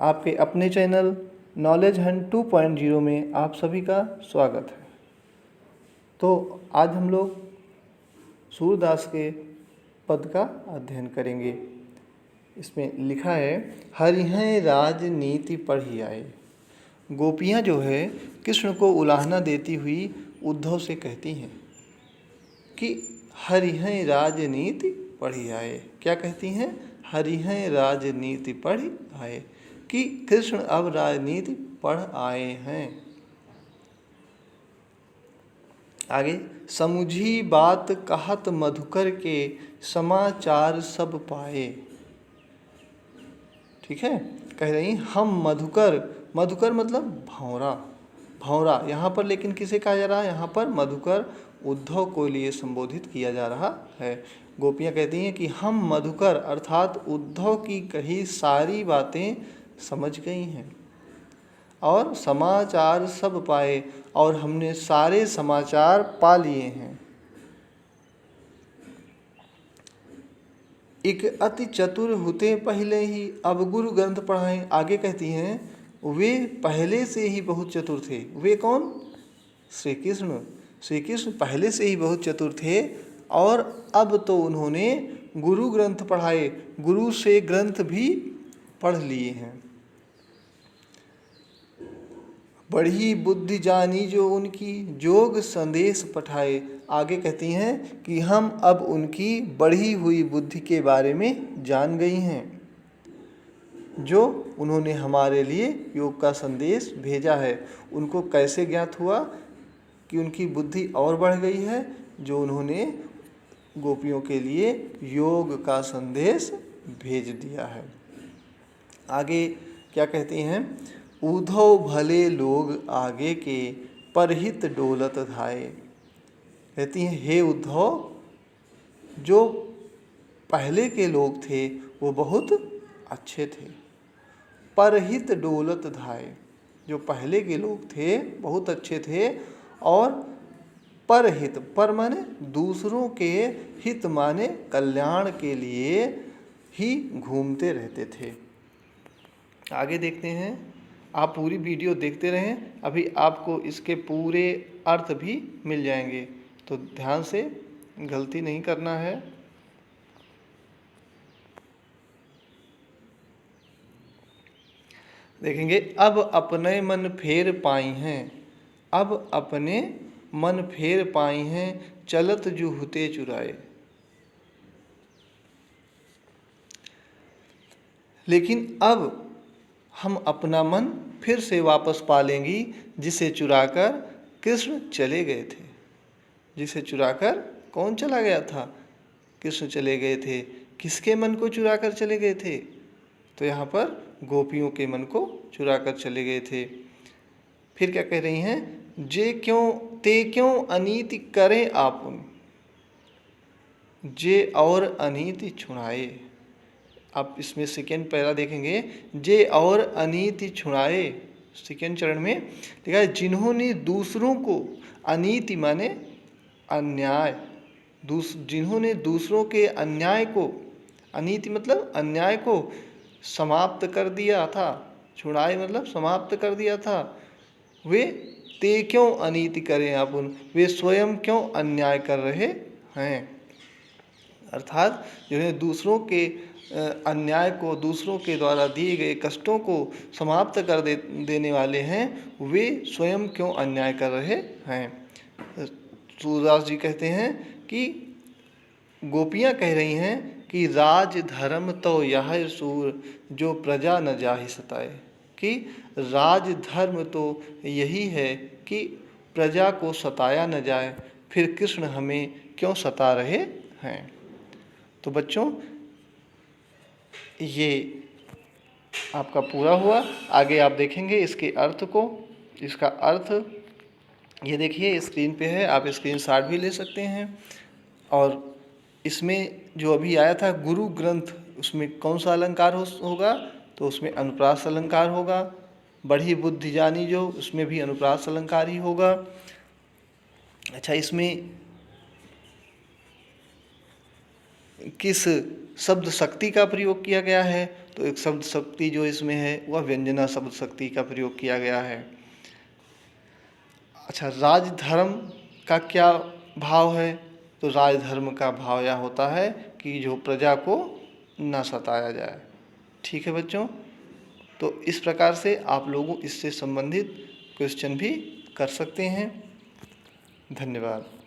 आपके अपने channel knowledge Hunt 2.0 में आप सभी का स्वागत है। तो आज हम लोग सूरदास के पद का अध्ययन करेंगे। इसमें लिखा है, हरिहं राजनीति पढ़ी आए। गोपियाँ जो है कृष्ण को उलाहना देती हुई उद्धव से कहती हैं कि हरिहं राजनीति पढ़ी आए। क्या कहती हैं? हरिहं राजनीति पढ़ी आए, कि कृष्ण अब राजनीति पढ़ आए हैं। आगे, समुझी बात कहत मधुकर के समाचार सब पाए। ठीक है, कह रही हम मधुकर, मधुकर मतलब भौरा, भौरा यहाँ पर लेकिन किसे कहा जा रहा है? यहाँ पर मधुकर उद्धव को लिए संबोधित किया जा रहा है। गोपियाँ कहती हैं कि हम मधुकर अर्थात उद्धव की कही सारी बातें समझ गई हैं और समाचार सब पाए, और हमने सारे समाचार पा लिए हैं। एक अति चतुर होते पहले ही अब गुरु ग्रंथ पढ़ाएं। आगे कहती हैं वे पहले से ही बहुत चतुर थे। वे कौन? श्री कृष्ण। श्री कृष्ण पहले से ही बहुत चतुर थे और अब तो उन्होंने गुरु ग्रंथ पढ़ाए, गुरु से ग्रंथ भी पढ़ लिए हैं। बढ़ी बुद्धि जानी जो उनकी जोग संदेश पठाए। आगे कहती हैं कि हम अब उनकी बढ़ी हुई बुद्धि के बारे में जान गई हैं, जो उन्होंने हमारे लिए योग का संदेश भेजा है। उनको कैसे ज्ञात हुआ कि उनकी बुद्धि और बढ़ गई है? जो उन्होंने गोपियों के लिए योग का संदेश भेज दिया है। आगे क्या कहती हैं? उद्धव भले लोग आगे के परहित डोलत धाये। कहती हैं हे उद्धव, जो पहले के लोग थे वो बहुत अच्छे थे। परहित डोलत धाये, जो पहले के लोग थे बहुत अच्छे थे और परहित, पर माने दूसरों के, हित माने कल्याण के लिए ही घूमते रहते थे। आगे देखते हैं, आप पूरी वीडियो देखते रहें, अभी आपको इसके पूरे अर्थ भी मिल जाएंगे, तो ध्यान से गलती नहीं करना है। देखेंगे, अब अपने मन फेर पाई हैं, अब अपने मन फेर पाई हैं, चलत जो हुते चुराए। लेकिन अब हम अपना मन फिर से वापस पा लेंगी, जिसे चुराकर कृष्ण चले गए थे। जिसे चुराकर कौन चला गया था? कृष्ण चले गए थे। किसके मन को चुराकर चले गए थे? तो यहाँ पर गोपियों के मन को चुराकर चले गए थे। फिर क्या कह रही हैं? जे क्यों ते क्यों अनीति करें आपुन, जे और अनीति छुड़ाए। आप इसमें सेकेंड पैरा देखेंगे, जे और अनीति छुड़ाए। सेकेंड चरण में लिखा है, जिन्होंने दूसरों को, अनीति माने अन्याय, जिन्होंने दूसरों के अन्याय को, अनीति मतलब अन्याय को समाप्त कर दिया था, छुड़ाए मतलब समाप्त कर दिया था। वे ते क्यों अनीति करें अपन, वे स्वयं क्यों अन्याय कर रहे हैं। अर्थात जिन्होंने दूसरों के अन्याय को, दूसरों के द्वारा दिए गए कष्टों को समाप्त कर देने वाले हैं, वे स्वयं क्यों अन्याय कर रहे हैं। सूरदास जी कहते हैं कि गोपियाँ कह रही हैं कि राज धर्म तो यह सूर, जो प्रजा न जाहि सताए। कि राज धर्म तो यही है कि प्रजा को सताया न जाए, फिर कृष्ण हमें क्यों सता रहे हैं। तो बच्चों, ये आपका पूरा हुआ। आगे आप देखेंगे इसके अर्थ को। इसका अर्थ ये देखिए स्क्रीन पे है, आप स्क्रीनशॉट भी ले सकते हैं। और इसमें जो अभी आया था गुरु ग्रंथ, उसमें कौन सा अलंकार होगा? तो उसमें अनुप्रास अलंकार होगा। बढ़ी बुद्धि जानी जो, उसमें भी अनुप्रास अलंकार ही होगा। अच्छा, इसमें किस शब्द शक्ति का प्रयोग किया गया है? तो एक शब्द शक्ति जो इसमें है वह व्यंजना शब्द शक्ति का प्रयोग किया गया है। अच्छा, राजधर्म का क्या भाव है? तो राजधर्म का भाव यह होता है कि जो प्रजा को न सताया जाए। ठीक है बच्चों, तो इस प्रकार से आप लोगों इससे संबंधित क्वेश्चन भी कर सकते हैं। धन्यवाद।